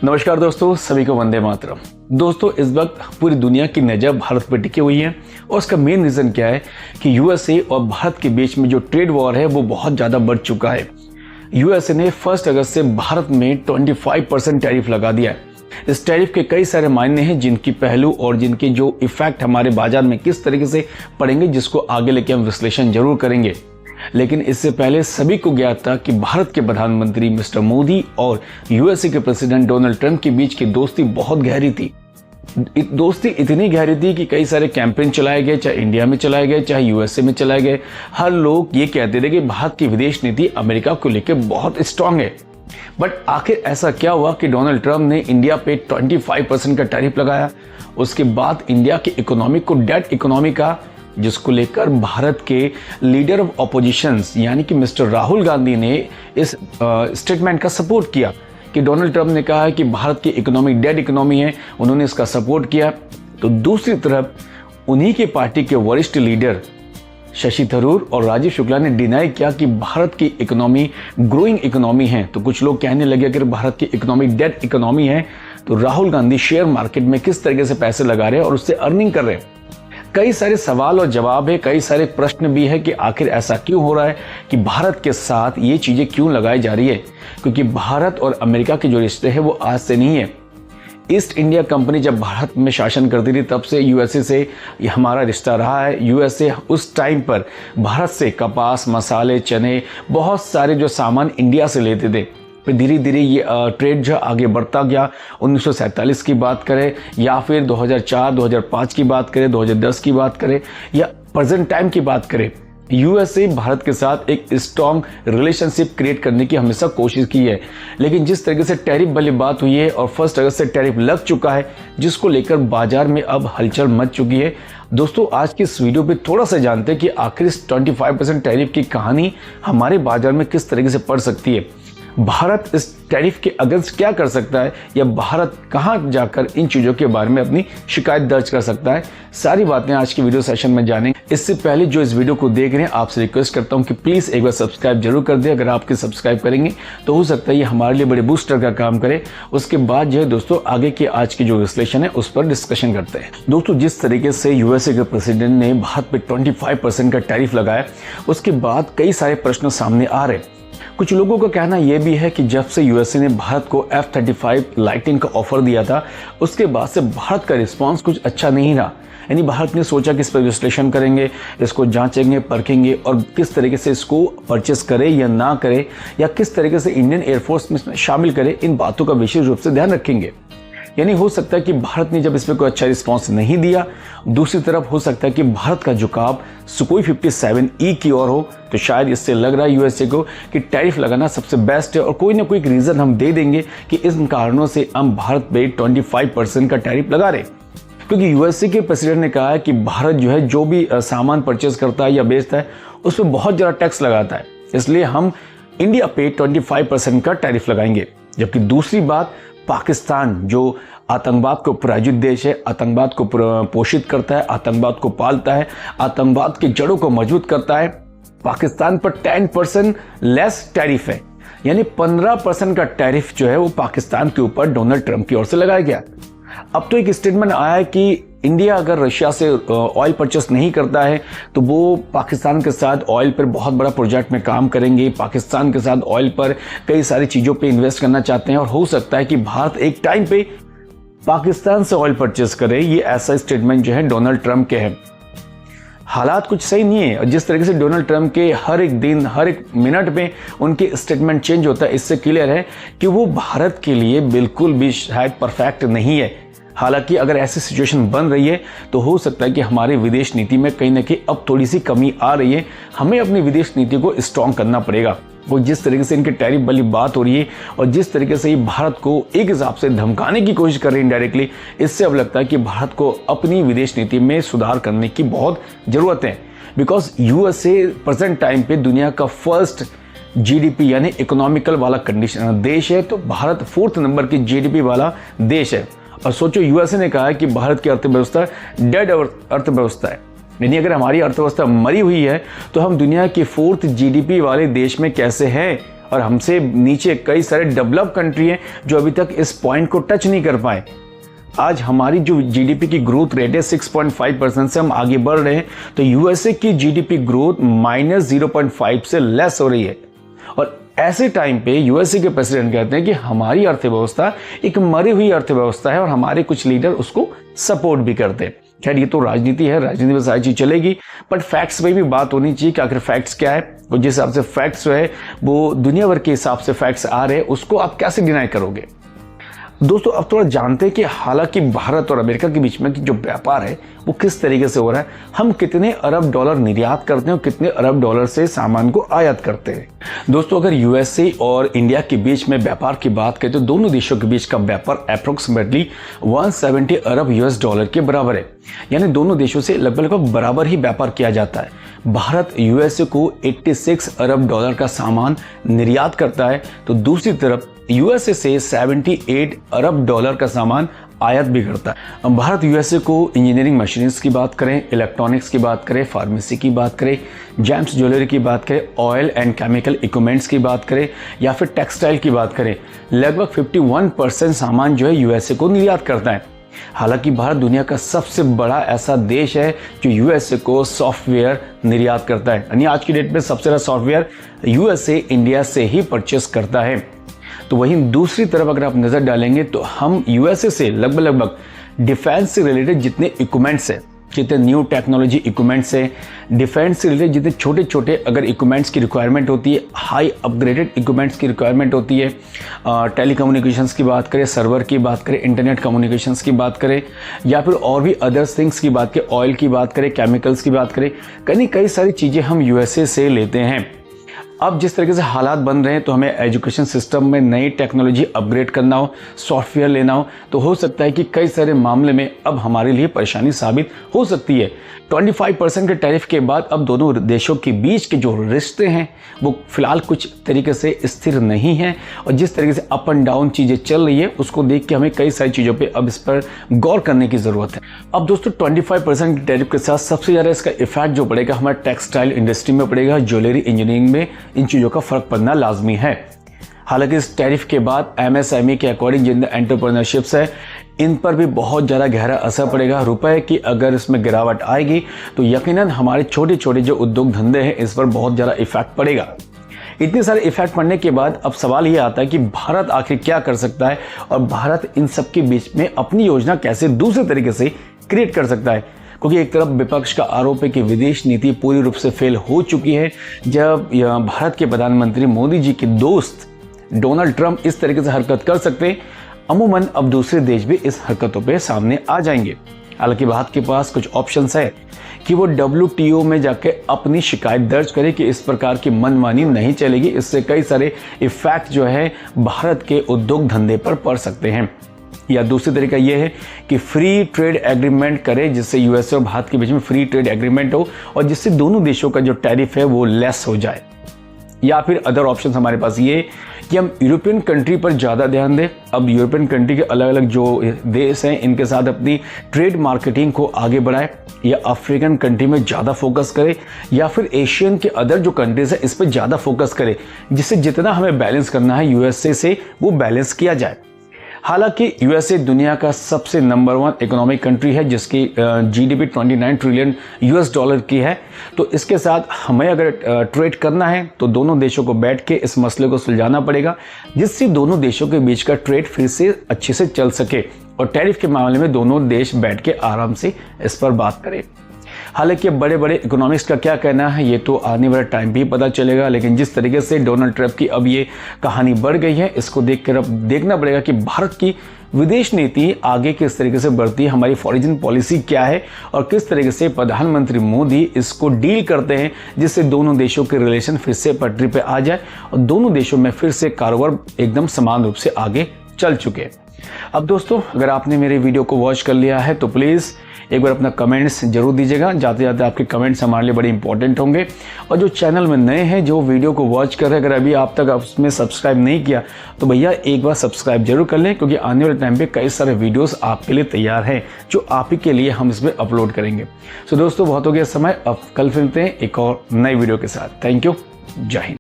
नमस्कार दोस्तों, सभी को वंदे मातरम। दोस्तों, इस वक्त पूरी दुनिया की नज़र भारत पर टिकी हुई है और उसका मेन रीज़न क्या है कि यूएसए और भारत के बीच में जो ट्रेड वॉर है वो बहुत ज़्यादा बढ़ चुका है। यूएसए ने 1 अगस्त से भारत में 25% टैरिफ लगा दिया है। इस टैरिफ के कई सारे मायने हैं जिनकी पहलू और जिनके जो इफेक्ट हमारे बाजार में किस तरीके से पड़ेंगे, जिसको आगे लेके हम विश्लेषण जरूर करेंगे। लेकिन इससे पहले सभी को ज्ञात था कि भारत के प्रधानमंत्री मिस्टर मोदी और यूएसए के प्रेसिडेंट डोनाल्ड ट्रंप के बीच की दोस्ती बहुत गहरी थी। दोस्ती इतनी गहरी थी कि कई सारे कैंपेन चलाए गए, चाहे इंडिया में चलाए गए, चाहे यूएसए में चलाए गए। हर लोग ये कहते थे कि भारत की विदेश नीति अमेरिका को लेकर बहुत स्ट्रांग है। बट आखिर ऐसा क्या हुआ कि डोनाल्ड ट्रंप ने इंडिया पे 25% का टैरिफ लगाया। उसके बाद इंडिया की इकोनॉमी को डेट इकोनॉमी का, जिसको लेकर भारत के लीडर ऑफ ऑपोजिशंस यानी कि मिस्टर राहुल गांधी ने इस स्टेटमेंट का सपोर्ट किया कि डोनाल्ड ट्रंप ने कहा है कि भारत की इकोनॉमी डेड इकोनॉमी है, उन्होंने इसका सपोर्ट किया। तो दूसरी तरफ उन्हीं के पार्टी के वरिष्ठ लीडर शशि थरूर और राजीव शुक्ला ने डिनाई किया कि भारत की इकोनॉमी ग्रोइंग इकोनॉमी है। तो कुछ लोग कहने लगे अगर भारत की इकोनॉमी डेड इकोनॉमी है तो राहुल गांधी शेयर मार्केट में किस तरीके से पैसे लगा रहे हैं और उससे अर्निंग कर रहे हैं। कई सारे सवाल और जवाब है, कई सारे प्रश्न भी है कि आखिर ऐसा क्यों हो रहा है कि भारत के साथ ये चीजें क्यों लगाई जा रही है। क्योंकि भारत और अमेरिका के जो रिश्ते हैं वो आज से नहीं है। ईस्ट इंडिया कंपनी जब भारत में शासन करती थी तब से यूएसए से हमारा रिश्ता रहा है। यूएसए उस टाइम पर भारत से कपास, मसाले, चने, बहुत सारे जो सामान इंडिया से लेते थे। फिर धीरे धीरे ये ट्रेड जो आगे बढ़ता गया। 1947 की बात करें या फिर 2004, 2005 की बात करें, 2010 की बात करें या प्रेजेंट टाइम की बात करें, यूएसए भारत के साथ एक स्ट्रॉन्ग रिलेशनशिप क्रिएट करने की हमेशा कोशिश की है। लेकिन जिस तरीके से टैरिफ वाली बात हुई है और 1 अगस्त से टैरिफ लग चुका है, जिसको लेकर बाजार में अब हलचल मच चुकी है। दोस्तों, आज की इस वीडियो पे थोड़ा सा जानते हैं कि आखिर इस 25% टैरिफ की कहानी हमारे बाजार में किस तरीके से पड़ सकती है। भारत इस टैरिफ के अगेंस्ट क्या कर सकता है या भारत कहां जाकर इन चीजों के बारे में अपनी शिकायत दर्ज कर सकता है, सारी बातें आज की वीडियो सेशन में जानेंगे। इससे पहले जो इस वीडियो को देख रहे हैं, आपसे रिक्वेस्ट करता हूं कि प्लीज एक बार सब्सक्राइब जरूर कर दें। अगर आपके सब्सक्राइब करेंगे तो हो सकता है ये हमारे लिए बड़े बूस्टर का काम करे। उसके बाद जो है दोस्तों, आगे की आज की जो विश्लेषण है उस पर डिस्कशन करते हैं। दोस्तों, जिस तरीके से यूएसए के प्रेसिडेंट ने भारत पे 25% का टैरिफ लगाया, उसके बाद कई सारे प्रश्न सामने आ रहे हैं। कुछ लोगों का कहना यह भी है कि जब से यूएसए ने भारत को F-35 लाइटिंग का ऑफर दिया था, उसके बाद से भारत का रिस्पांस कुछ अच्छा नहीं रहा। यानी भारत ने सोचा कि इस पर विश्लेषण करेंगे, इसको जांचेंगे, परखेंगे और किस तरीके से इसको परचेस करे या ना करे या किस तरीके से इंडियन एयरफोर्स में शामिल करे, इन बातों का विशेष रूप से ध्यान रखेंगे। यानी हो सकता है कि भारत ने जब इस पर कोई अच्छा रिस्पांस नहीं दिया, दूसरी तरफ हो सकता है कि भारत का झुकाव सुकोई 57E की ओर हो। तो शायद इससे लग रहा है यूएसए को कि टैरिफ लगाना सबसे बेस्ट है और कोई ना कोई रीजन हम दे देंगे कि इन कारणों से हम भारत पे 25% का टैरिफ लगा रहे। क्योंकि यूएसए के प्रेसिडेंट ने कहा है कि भारत जो है जो भी सामान परचेज करता है या बेचता है उस पर बहुत ज़्यादा टैक्स लगाता है, इसलिए हम इंडिया पे 25% का टैरिफ लगाएंगे। जबकि दूसरी बात, पाकिस्तान जो आतंकवाद को प्रायोजित देश है, आतंकवाद को पोषित करता है, आतंकवाद को पालता है, आतंकवाद की जड़ों को मजबूत करता है, पाकिस्तान पर 10% लेस टैरिफ है। यानी 15% का टैरिफ जो है वो पाकिस्तान के ऊपर डोनाल्ड ट्रंप की ओर से लगाया गया। अब तो एक स्टेटमेंट आया है कि इंडिया अगर रशिया से ऑयल परचेस नहीं करता है तो वो पाकिस्तान के साथ ऑयल पर बहुत बड़ा प्रोजेक्ट में काम करेंगे, पाकिस्तान के साथ ऑयल पर कई सारी चीज़ों पे इन्वेस्ट करना चाहते हैं और हो सकता है कि भारत एक टाइम पे पाकिस्तान से ऑयल परचेस करे। ये ऐसा स्टेटमेंट जो है डोनाल्ड ट्रंप के हैं। हालात कुछ सही नहीं है और जिस तरीके से डोनाल्ड ट्रंप के हर एक दिन, हर एक मिनट में उनके स्टेटमेंट चेंज होता है, इससे क्लियर है कि वो भारत के लिए बिल्कुल भी शायद परफेक्ट नहीं है। हालांकि अगर ऐसी सिचुएशन बन रही है तो हो सकता है कि हमारे विदेश नीति में कहीं ना कहीं अब थोड़ी सी कमी आ रही है। हमें अपनी विदेश नीति को स्ट्रॉन्ग करना पड़ेगा। वो जिस तरीके से इनके टैरिफ वाली बात हो रही है और जिस तरीके से ये भारत को एक हिसाब से धमकाने की कोशिश कर रही है इनडायरेक्टली, इससे अब लगता है कि भारत को अपनी विदेश नीति में सुधार करने की बहुत ज़रूरत है। बिकॉज यूएसए प्रेजेंट टाइम पे दुनिया का फर्स्ट जीडीपी यानी इकोनॉमिकल वाला कंडीशन देश है, तो भारत 4th नंबर की जीडीपी वाला देश है। और सोचो, यूएसए ने कहा है कि भारत की अर्थव्यवस्था डेड अर्थव्यवस्था है। यानी अगर हमारी अर्थव्यवस्था मरी हुई है तो हम दुनिया के 4th जीडीपी वाले देश में कैसे हैं और हमसे नीचे कई सारे डेवलप कंट्री हैं जो अभी तक इस पॉइंट को टच नहीं कर पाए। आज हमारी जो जीडीपी की ग्रोथ रेट है 6.5% से हम आगे बढ़ रहे हैं, तो यूएसए की जीडीपी ग्रोथ -0.5 से लेस हो रही है। और ऐसे टाइम पे यूएसए के प्रेसिडेंट कहते हैं कि हमारी अर्थव्यवस्था एक मरी हुई अर्थव्यवस्था है और हमारे कुछ लीडर उसको सपोर्ट भी करते हैं। खैर, ये तो राजनीति है, राजनीति में सारी चीज चलेगी, बट फैक्ट्स पे भी बात होनी चाहिए कि आखिर फैक्ट्स क्या है। और जिस हिसाब से फैक्ट्स जो है वो दुनिया भर के हिसाब से फैक्ट्स आ रहे हैं, उसको आप कैसे डिनाई करोगे। दोस्तों, अब थोड़ा जानते हैं कि हालांकि भारत और अमेरिका के बीच में जो व्यापार है वो किस तरीके से हो रहा है। हम कितने अरब डॉलर निर्यात करते हैं और कितने अरब डॉलर से सामान को आयात करते हैं। दोस्तों, अगर यूएसए और इंडिया के बीच में व्यापार की बात करें तो दोनों देशों के बीच का व्यापार अप्रोक्सीमेटली 170 अरब यूएस डॉलर के बराबर है, यानी दोनों देशों से लगभग बराबर ही व्यापार किया जाता है। भारत यूएसए को 86 अरब डॉलर का सामान निर्यात करता है, तो दूसरी तरफ यूएसए से 78 अरब डॉलर का सामान आयात भी करता है। भारत यूएसए को इंजीनियरिंग मशीनरीज की बात करें, इलेक्ट्रॉनिक्स की बात करें, फार्मेसी की बात करें, जेम्स ज्वेलरी की बात करें, ऑयल एंड केमिकल इक्विपमेंट्स की बात करें या फिर टेक्सटाइल की बात करें, लगभग 51% सामान जो है यूएसए को निर्यात करता है। हालांकि भारत दुनिया का सबसे बड़ा ऐसा देश है जो यूएसए को सॉफ्टवेयर निर्यात करता है, यानी आज की डेट में सबसे ज़्यादा सॉफ्टवेयर यूएसए इंडिया से ही परचेस करता है। तो वहीं दूसरी तरफ अगर आप नजर डालेंगे तो हम यूएसए से लगभग डिफेंस से रिलेटेड जितने इक्विपमेंट्स हैं, जितने न्यू टेक्नोलॉजी इक्विपमेंट्स है, डिफेंस से रिलेटेड जितने छोटे छोटे अगर इक्विपमेंट्स की रिक्वायरमेंट होती है, हाई अपग्रेडेड इक्विपमेंट्स की रिक्वायरमेंट होती है, टेलीकम्युनिकेशंस की बात करें, सर्वर की बात करें, इंटरनेट कम्युनिकेशंस की बात करें या फिर और भी अदर्स थिंग्स की बात करें, ऑयल की बात करें, केमिकल्स की बात करें, कई सारी चीज़ें हम यूएसए से लेते हैं। अब जिस तरीके से हालात बन रहे हैं तो हमें एजुकेशन सिस्टम में नई टेक्नोलॉजी अपग्रेड करना हो, सॉफ्टवेयर लेना हो तो सकता है कि कई सारे मामले में अब हमारे लिए परेशानी साबित हो सकती है। 25% के टैरिफ के बाद अब दोनों देशों के बीच के जो रिश्ते हैं वो फिलहाल कुछ तरीके से स्थिर नहीं है और जिस तरीके से अप एंड डाउन चीज़ें चल रही है उसको देख के हमें कई सारी चीज़ों पे अब इस पर गौर करने की ज़रूरत है। अब दोस्तों, 25% के टैरिफ के साथ सबसे ज़्यादा इसका इफेक्ट जो पड़ेगा हमारे टेक्सटाइल इंडस्ट्री में पड़ेगा, ज्वेलरी इंजीनियरिंग में इन चीज़ों का फर्क पड़ना लाजमी है। हालांकि इस टैरिफ के बाद एमएसएमई के अकॉर्डिंग जिन एंटरप्रेन्योरशिप्स है इन पर भी बहुत ज़्यादा गहरा असर पड़ेगा। रुपए की अगर इसमें गिरावट आएगी तो यकीनन हमारे छोटे छोटे जो उद्योग धंधे हैं इस पर बहुत ज़्यादा इफेक्ट पड़ेगा। इतने सारे इफेक्ट पड़ने के बाद अब सवाल ये आता है कि भारत आखिर क्या कर सकता है और भारत इन सब के बीच में अपनी योजना कैसे दूसरे तरीके से क्रिएट कर सकता है। क्योंकि एक तरफ विपक्ष का आरोप है कि विदेश नीति पूरी रूप से फेल हो चुकी है। जब भारत के प्रधानमंत्री मोदी जी के दोस्त डोनाल्ड ट्रंप इस तरीके से हरकत कर सकते, अमूमन अब दूसरे देश भी इस हरकतों पे सामने आ जाएंगे। हालांकि भारत के पास कुछ ऑप्शंस है कि वो WTO में जाके अपनी शिकायत दर्ज करे कि इस प्रकार की मनमानी नहीं चलेगी। इससे कई सारे इफेक्ट जो है भारत के उद्योग धंधे पर पड़ सकते हैं। या दूसरी तरीका यह है कि फ्री ट्रेड एग्रीमेंट करे, जिससे यूएसए और भारत के बीच में फ्री ट्रेड एग्रीमेंट हो और जिससे दोनों देशों का जो टैरिफ है वो लेस हो जाए। या फिर अदर ऑप्शन हमारे पास ये कि हम यूरोपियन कंट्री पर ज़्यादा ध्यान दें। अब यूरोपियन कंट्री के अलग अलग जो देश हैं इनके साथ अपनी ट्रेड मार्केटिंग को आगे बढ़ाए, या अफ्रीकन कंट्री में ज़्यादा फोकस करे, या फिर एशियन के अदर जो कंट्रीज है इस पर ज़्यादा फोकस करे, जिससे जितना हमें बैलेंस करना है यूएसए से वो बैलेंस किया जाए। हालांकि यूएसए दुनिया का सबसे नंबर 1 इकोनॉमिक कंट्री है जिसकी जीडीपी 29 ट्रिलियन यूएस डॉलर की है, तो इसके साथ हमें अगर ट्रेड करना है तो दोनों देशों को बैठ के इस मसले को सुलझाना पड़ेगा, जिससे दोनों देशों के बीच का ट्रेड फिर से अच्छे से चल सके और टैरिफ के मामले में दोनों देश बैठ के आराम से इस पर बात करें। हालांकि बड़े बड़े इकोनॉमिक्स का क्या कहना है ये तो आने वाले टाइम भी पता चलेगा, लेकिन जिस तरीके से डोनाल्ड ट्रंप की अब ये कहानी बढ़ गई है इसको देखकर अब देखना पड़ेगा कि भारत की विदेश नीति आगे किस तरीके से बढ़ती है, हमारी फॉरेन पॉलिसी क्या है और किस तरीके से प्रधानमंत्री मोदी इसको डील करते हैं, जिससे दोनों देशों के रिलेशन फिर से पटरी पे आ जाए और दोनों देशों में फिर से कारोबार एकदम समान रूप से आगे चल चुके। अब दोस्तों, अगर आपने मेरे वीडियो को वॉच कर लिया है तो प्लीज़ एक बार अपना कमेंट्स जरूर दीजिएगा। जाते जाते आपके कमेंट्स हमारे लिए बड़े इंपॉर्टेंट होंगे। और जो चैनल में नए हैं, जो वीडियो को वॉच कर रहे हैं, अगर अभी आप तक उसमें सब्सक्राइब नहीं किया तो भैया एक बार सब्सक्राइब जरूर कर लें, क्योंकि आने वाले टाइम पे कई सारे वीडियोस आपके लिए तैयार हैं जो आप ही के लिए हम इसमें अपलोड करेंगे। सो दोस्तों, बहुत हो गया समय, अब कल मिलते हैं एक और नई वीडियो के साथ। थैंक यू, जय हिंद।